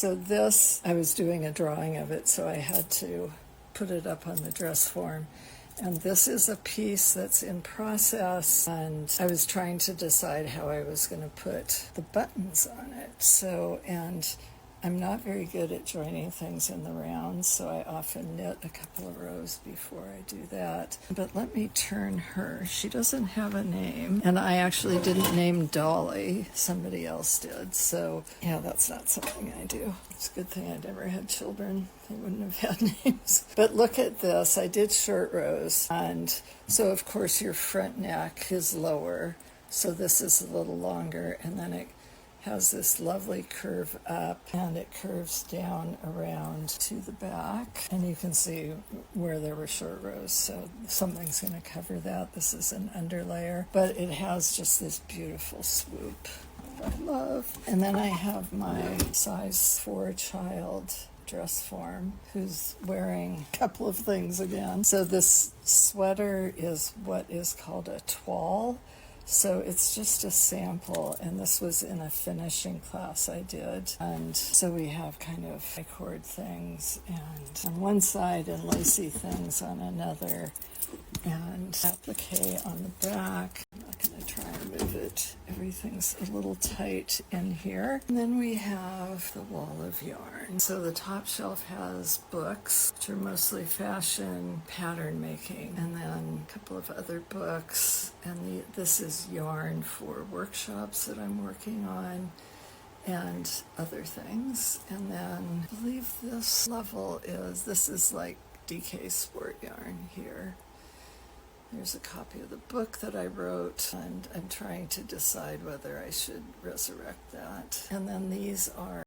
So this, I was doing a drawing of it, so I had to put it up on the dress form. And this is a piece that's in process, and I was trying to decide how I was going to put the buttons on it. So, and I'm not very good at joining things in the round, so I often knit a couple of rows before I do that. But let me turn her. She doesn't have a name, and I actually didn't name Dolly. Somebody else did. So, yeah, that's not something I do. It's a good thing I never had children. They wouldn't have had names. But look at this. I did short rows, and so, of course, your front neck is lower, so this is a little longer, and then it has this lovely curve up, and it curves down around to the back, and you can see where there were short rows, so something's going to cover that. This is an underlayer, but it has just this beautiful swoop that I love. And then I have my size 4 child dress form who's wearing a couple of things again. So this sweater is what is called a toile. So it's just a sample, and this was in a finishing class I did. And so we have kind of I-cord things and on one side and lacy things on another, and applique on the back. I'm not going to try and move it. Everything's a little tight in here. And then we have the wall of yarn. So the top shelf has books, which are mostly fashion, pattern making, and then a couple of other books. And this is yarn for workshops that I'm working on and other things. And then I believe this level this is like DK Sport yarn here. There's a copy of the book that I wrote, and I'm trying to decide whether I should resurrect that. And then these are